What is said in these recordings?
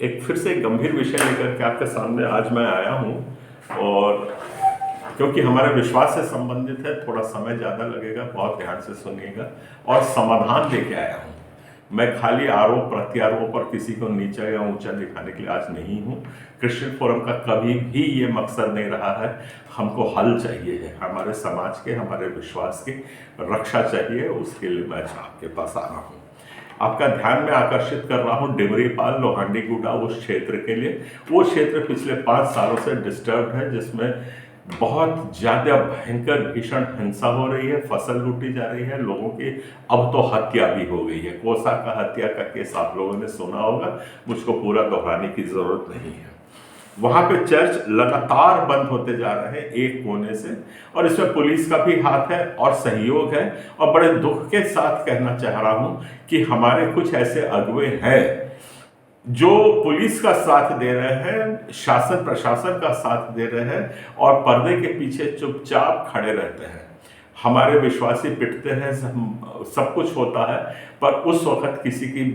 एक फिर से गंभीर विषय लेकर के आपके सामने आज मैं आया हूँ। और क्योंकि हमारे विश्वास से संबंधित है, थोड़ा समय ज़्यादा लगेगा, बहुत ध्यान से सुनिएगा। और समाधान लेके आया हूँ। मैं खाली आरोप प्रत्यारोप और किसी को नीचा या ऊंचा दिखाने के लिए आज नहीं हूँ। क्रिश्चियन फोरम का कभी भी ये मकसद नहीं रहा है। हमको हल चाहिए है, हमारे समाज के, हमारे विश्वास की रक्षा चाहिए। उसके लिए मैं आपके पास आ रहा हूँ। आपका ध्यान में आकर्षित कर रहा हूँ डिमरीपाल लोहांडीगुड़ा उस क्षेत्र के लिए। वो क्षेत्र पिछले 5 सालों से डिस्टर्ब्ड है, जिसमें बहुत ज़्यादा भयंकर भीषण हिंसा हो रही है, फसल लूटी जा रही है, लोगों की अब तो हत्या भी हो गई है। कोसा का हत्या का केस आप लोगों ने सुना होगा, मुझको पूरा दोहराने की ज़रूरत नहीं है। वहाँ पे चर्च लगातार बंद होते जा रहे हैं एक कोने से, और इसमें पुलिस का भी हाथ है और सहयोग है। और बड़े दुख के साथ कहना चाह रहा हूँ कि हमारे कुछ ऐसे अगुवे हैं जो पुलिस का साथ दे रहे हैं, शासन प्रशासन का साथ दे रहे हैं, और पर्दे के पीछे चुपचाप खड़े रहते हैं। हमारे विश्वासी पिटते हैं, सब कुछ होता है, पर उस वक्त किसी की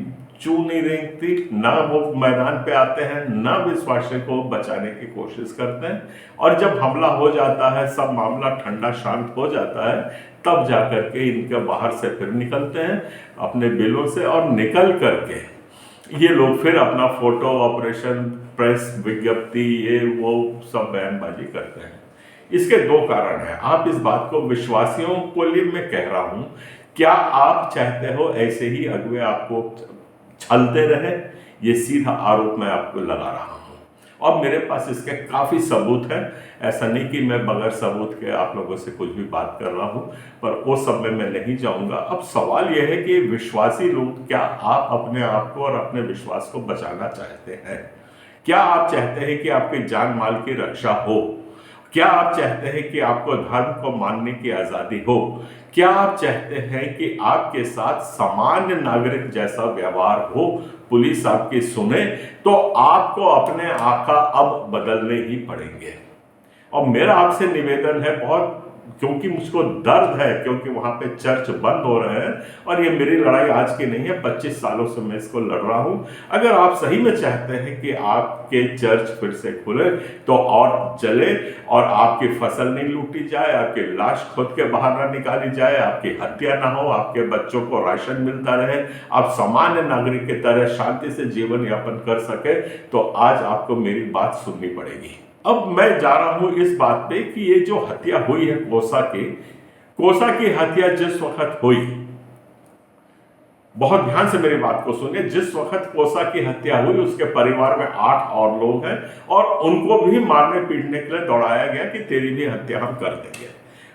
चू नहीं रेंगती, ना वो मैदान पे आते हैं, ना विश्वासी को बचाने की कोशिश करते हैं। और जब हमला हो जाता है, सब मामला ठंडा शांत हो जाता है, तब जाकर के इनके बाहर से फिर निकलते हैं अपने बिलों से, और निकल करके ये लोग फिर अपना फोटो ऑपरेशन, प्रेस विज्ञप्ति, ये वो सब बयानबाजी करते हैं। इसके 2 कारण हैं। आप इस बात को विश्वासियों को लिए मैं कह रहा हूं, क्या आप चाहते हो ऐसे ही अगुवे आपको छलते रहे? ये सीधा आरोप मैं आपको लगा रहा हूं, और मेरे पास इसके काफी सबूत है। ऐसा नहीं कि मैं बगैर सबूत के आप लोगों से कुछ भी बात कर रहा हूं, पर वो सब में मैं नहीं जाऊंगा। अब सवाल यह है कि विश्वासी लोग, क्या आप अपने आप को और अपने विश्वास को बचाना चाहते हैं? क्या आप चाहते हैं कि आपके जान माल की रक्षा हो? क्या आप चाहते हैं कि आपको धर्म को मानने की आजादी हो? क्या आप चाहते हैं कि आपके साथ सामान्य नागरिक जैसा व्यवहार हो, पुलिस आपकी सुने? तो आपको अपने आका अब बदलने ही पड़ेंगे। और मेरा आपसे निवेदन है बहुत, क्योंकि मुझको दर्द है, क्योंकि वहां पे चर्च बंद हो रहे हैं, और ये मेरी लड़ाई आज की नहीं है, 25 सालों से मैं इसको लड़ रहा हूं। अगर आप सही में चाहते हैं कि आपके चर्च फिर से खुले, तो और चले, और आपकी फसल नहीं लूटी जाए, आपकी लाश खुद के बाहर ना निकाली जाए, आपकी हत्या ना हो, आपके बच्चों को राशन मिलता रहे, आप सामान्य नागरिक की तरह शांति से जीवन यापन कर सके, तो आज आपको मेरी बात सुननी पड़ेगी। अब मैं जा रहा हूं इस बात पे कि ये जो हत्या हुई है कोसा की हत्या जिस वक्त हुई, बहुत ध्यान से मेरी बात को सुनिए। जिस वक्त कोसा की हत्या हुई, उसके परिवार में 8 और लोग हैं, और उनको भी मारने पीटने के लिए दौड़ाया गया कि तेरी भी हत्या हम कर देंगे,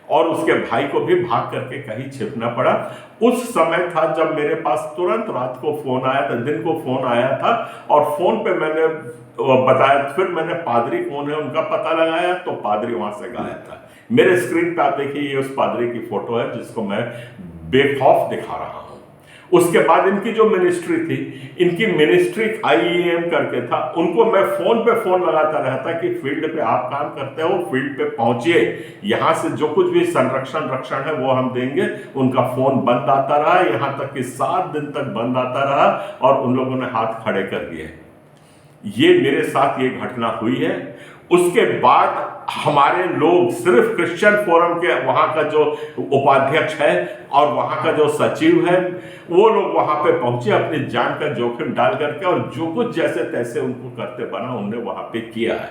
और उसके भाई को भी भाग करके कहीं छिपना पड़ा। उस समय था जब मेरे पास तुरंत रात को फोन आया था, दिन को फोन आया था, और फोन पे मैंने बताया, फिर मैंने पादरी कौन है उनका पता लगाया, तो पादरी वहां से गायब था। मेरे स्क्रीन पे आप देखिए, ये उस पादरी की फोटो है जिसको मैं बेखौफ दिखा रहा हूं। उसके बाद इनकी जो मिनिस्ट्री थी, इनकी मिनिस्ट्री IEM करके था, उनको मैं फोन पे फोन लगाता रहता कि फील्ड पे आप काम करते हो, फील्ड पे पहुंचिए, यहां से जो कुछ भी रक्षण है वो हम देंगे। उनका फोन बंद आता रहा, यहां तक कि 7 दिन तक बंद आता रहा, और उन लोगों ने हाथ खड़े कर दिए। ये मेरे साथ ये घटना हुई है। उसके बाद हमारे लोग, सिर्फ क्रिश्चियन फोरम के वहां का जो उपाध्यक्ष है और वहां का जो सचिव है, वो लोग वहां पे पहुंचे अपनी जान का जोखिम डाल करके, और जो कुछ जैसे तैसे उनको करते बना उनने वहां पे किया है।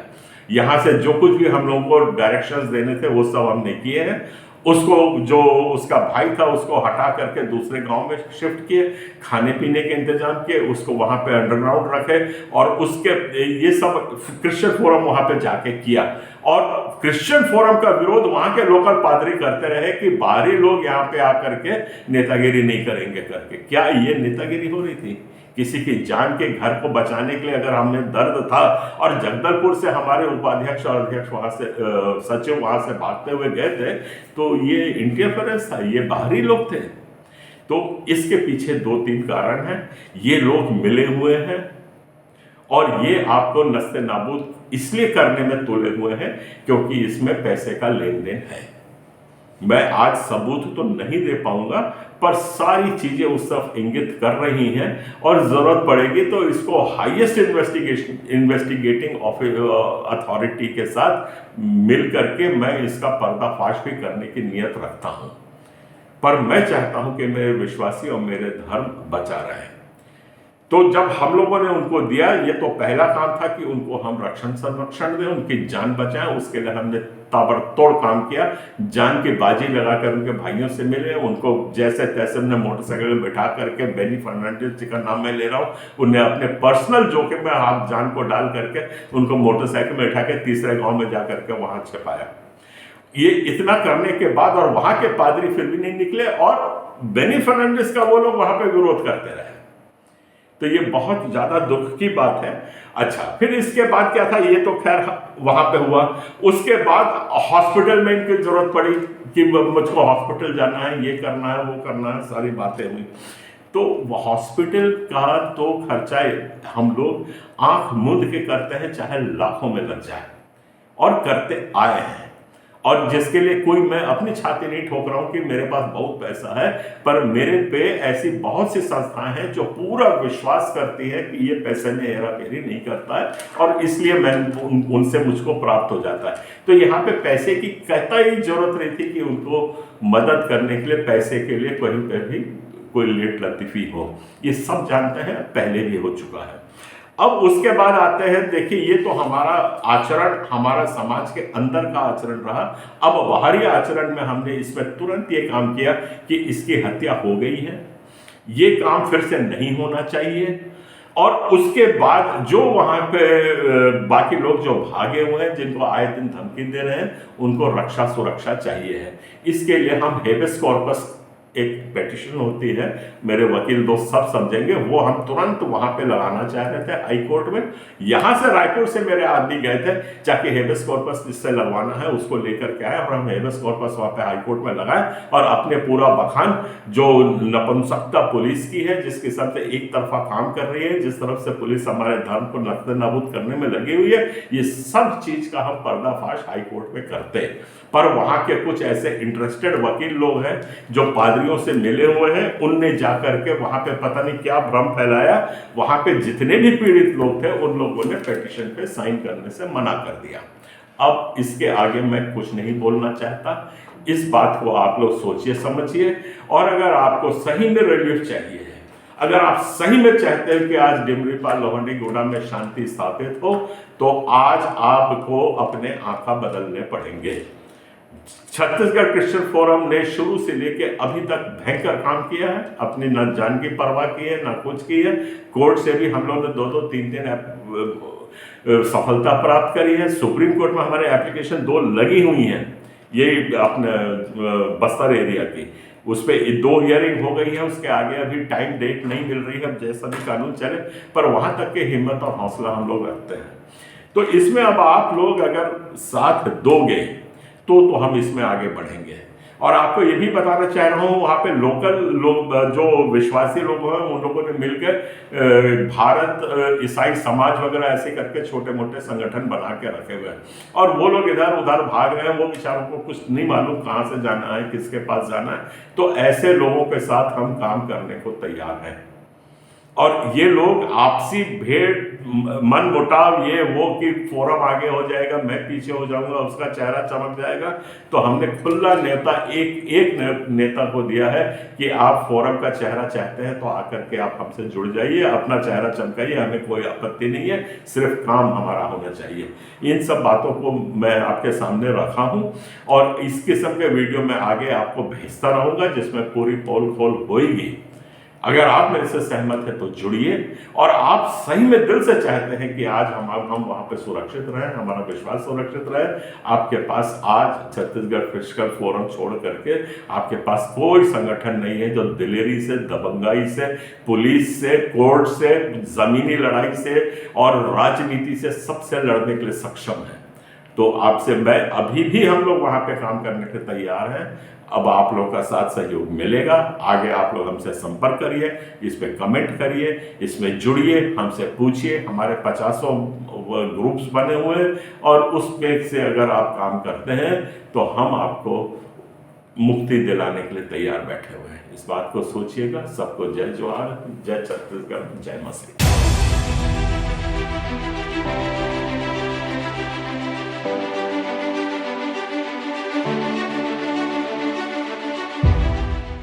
यहां से जो कुछ भी हम लोगों को डायरेक्शंस देने थे वो सब हमने किए हैं। उसको, जो उसका भाई था, उसको हटा करके दूसरे गांव में शिफ्ट किए, खाने पीने के इंतजाम किए, उसको वहां पे अंडरग्राउंड रखे, और उसके ये सब क्रिश्चियन फोरम वहां पे जाके किया। और क्रिश्चियन फोरम का विरोध वहां के लोकल पादरी करते रहे कि बाहरी लोग यहाँ पे आकर के नेतागिरी नहीं करेंगे करके। क्या ये नेतागिरी हो रही थी? किसी की जान के घर को बचाने के लिए अगर हमें दर्द था, और जगदलपुर से हमारे उपाध्यक्ष और अध्यक्ष वहां से सचिव वहां से भागते हुए गए थे, तो ये इंटरफेरेंस था, ये बाहरी लोग थे। तो इसके पीछे 2-3 कारण हैं। ये लोग मिले हुए हैं, और ये आपको नस्ते नाबूद इसलिए करने में तुले हुए हैं क्योंकि इसमें पैसे का लेन देन है। मैं आज सबूत तो नहीं दे पाऊंगा, पर सारी चीजें उस तरफ इंगित कर रही हैं और जरूरत पड़ेगी तो इसको हाईएस्ट इन्वेस्टिगेटिंग अथॉरिटी के साथ मिल करके मैं इसका पर्दाफाश भी करने की नियत रखता हूं। पर मैं चाहता हूं कि मेरे विश्वासी और मेरे धर्म बचा रहे। तो जब हम लोगों ने उनको दिया, ये तो पहला काम था कि उनको हम रक्षण संरक्षण दें, उनकी जान बचाएं। उसके लिए हमने ताबड़तोड़ काम किया, जान की बाजी लगाकर उनके भाइयों से मिले, उनको जैसे तैसे हमने मोटरसाइकिल में बिठा करके, बेनी फर्नांडिस जी का नाम मैं ले रहा हूँ, उन्हें अपने पर्सनल जोखिम में आप जान को डाल करके उनको मोटरसाइकिल में बिठा के तीसरे गाँव में जा करके वहां छिपाया। ये इतना करने के बाद और वहां के पादरी फिर भी नहीं निकले और बेनी फर्नांडिस का वो लोग वहां पे विरोध करते रहे। तो ये बहुत ज्यादा दुख की बात है। अच्छा, फिर इसके बाद क्या था, ये तो खैर वहां पे हुआ। उसके बाद हॉस्पिटल में इनकी जरूरत पड़ी कि मुझको हॉस्पिटल जाना है, ये करना है, वो करना है, सारी बातें हुई। तो हॉस्पिटल का तो खर्चा हम लोग आंख मूंद के करते हैं, चाहे लाखों में लग जाए, और करते आए हैं। और जिसके लिए कोई मैं अपनी छाती नहीं ठोक रहा हूं कि मेरे पास बहुत पैसा है, पर मेरे पे ऐसी बहुत सी संस्थाएं हैं जो पूरा विश्वास करती है कि ये पैसे में हेरा फेरी नहीं करता है, और इसलिए मैं उनसे मुझको प्राप्त हो जाता है। तो यहाँ पे पैसे की कतई जरूरत नहीं थी कि उनको मदद करने के लिए पैसे के लिए कहीं पे भी कोई लेट लतीफी हो। ये सब जानते हैं, पहले भी हो चुका है। अब उसके बाद आते हैं, देखिए ये तो हमारा आचरण, हमारा समाज के अंदर का आचरण रहा। अब बाहरी आचरण में हमने इसमें तुरंत ये काम किया कि इसकी हत्या हो गई है, ये काम फिर से नहीं होना चाहिए। और उसके बाद जो वहां पे बाकी लोग जो भागे हुए हैं, जिनको आए दिन धमकी दे रहे हैं, उनको रक्षा सुरक्षा चाहिए है। इसके लिए हम हेबियस कॉर्पस, एक पेटिशन होती है, मेरे वकील दोस्त सब समझेंगे, वो हम तुरंत वहां पे लगाना चाह रहे थे हाई कोर्ट में। यहां से रायपुर से मेरे आदमी गए थे, जाके हेबियस कॉर्पस जिससे लगवाना है उसको लेकर के आए, और हम हेबियस कॉर्पस वहां पे हाई कोर्ट में लगाए, और अपने पूरा बखान जो नपुंसकता पुलिस की है, जिस किस्म से एक तरफा काम कर रही है, जिस तरफ से पुलिस हमारे धर्म को नस्ते नाबूद करने में लगी हुई है, ये सब चीज का हम पर्दाफाश हाई कोर्ट में करते हैं। पर वहां के कुछ ऐसे इंटरेस्टेड वकील लोग हैं जो पादरियों से मिले हुए हैं, उनने जाकर के वहां पे पता नहीं क्या भ्रम फैलाया। वहां पे जितने भी पीड़ित लोग थे, उन लोगों ने पिटीशन पे साइन करने से मना कर दिया। अब इसके आगे मैं कुछ नहीं बोलना चाहता। इस बात को आप लोग सोचिए समझिए, और अगर आपको सही में रिलीफ चाहिए है, अगर आप सही में चाहते हैं कि आज डिमरीपाल लोहंडीगुड़ा में शांति स्थापित हो, तो आज आपको अपने आंखा बदलने पड़ेंगे। छत्तीसगढ़ क्रिश्चियन फोरम ने शुरू से लेके अभी तक भयंकर काम किया है, अपनी न जान की परवाह की है, न कुछ की है। कोर्ट से भी हम लोगों ने 2-2, 3-3 सफलता प्राप्त करी है। सुप्रीम कोर्ट में हमारे एप्लीकेशन 2 लगी हुई हैं, यही अपने बस्तर एरिया की, उस पर 2 हियरिंग हो गई है। उसके आगे अभी टाइम डेट नहीं मिल रही है, जैसा भी कानून चले, पर वहां तक के हिम्मत और हौसला हम लोग रखते हैं। तो इसमें अब आप लोग अगर साथ दोगे तो हम इसमें आगे बढ़ेंगे। और आपको ये भी बताना चाह रहा हूँ, वहाँ पे लोकल लोग जो विश्वासी लोग हैं, उन लोगों ने मिलकर भारत ईसाई समाज वगैरह ऐसे करके छोटे मोटे संगठन बना के रखे हुए हैं, और वो लोग इधर उधर भाग रहे हैं। वो बेचारों को कुछ नहीं मालूम कहाँ से जाना है, किसके पास जाना है। तो ऐसे लोगों के साथ हम काम करने को तैयार हैं। और ये लोग आपसी भेड़, मन मुटाव, ये वो कि फोरम आगे हो जाएगा, मैं पीछे हो जाऊंगा, उसका चेहरा चमक जाएगा, तो हमने खुला न्योता एक नेता को दिया है कि आप फोरम का चेहरा चाहते हैं तो आकर के आप हमसे जुड़ जाइए, अपना चेहरा चमकाइए, हमें कोई आपत्ति नहीं है, सिर्फ काम हमारा होना चाहिए। इन सब बातों को मैं आपके सामने रखा हूँ, और इस किस्म के वीडियो में आगे आपको भेजता रहूंगा, जिसमें पूरी पोल खोल होगी। अगर आप मेरे से सहमत है तो जुड़िए, और आप सही में दिल से चाहते हैं कि आज हम वहां पे सुरक्षित रहें, हमारा विश्वास सुरक्षित रहे, आपके पास आज छत्तीसगढ़ क्रिश्चियन फोरम छोड़ करके आपके पास कोई संगठन नहीं है जो दिलेरी से, दबंगाई से, पुलिस से, कोर्ट से, जमीनी लड़ाई से और राजनीति से सबसे लड़ने के लिए सक्षम है। तो आपसे मैं अभी भी हम लोग वहां पे काम करने के तैयार हैं। अब आप लोग का साथ सहयोग मिलेगा, आगे आप लोग हमसे संपर्क करिए, इस पे कमेंट करिए, इसमें जुड़िए, हमसे पूछिए। हमारे 50 ग्रुप्स बने हुए हैं, और उस पे से अगर आप काम करते हैं तो हम आपको मुक्ति दिलाने के लिए तैयार बैठे हुए हैं। इस बात को सोचिएगा। सबको जय जवाहर, जय छत्तीसगढ़, जय मसीह।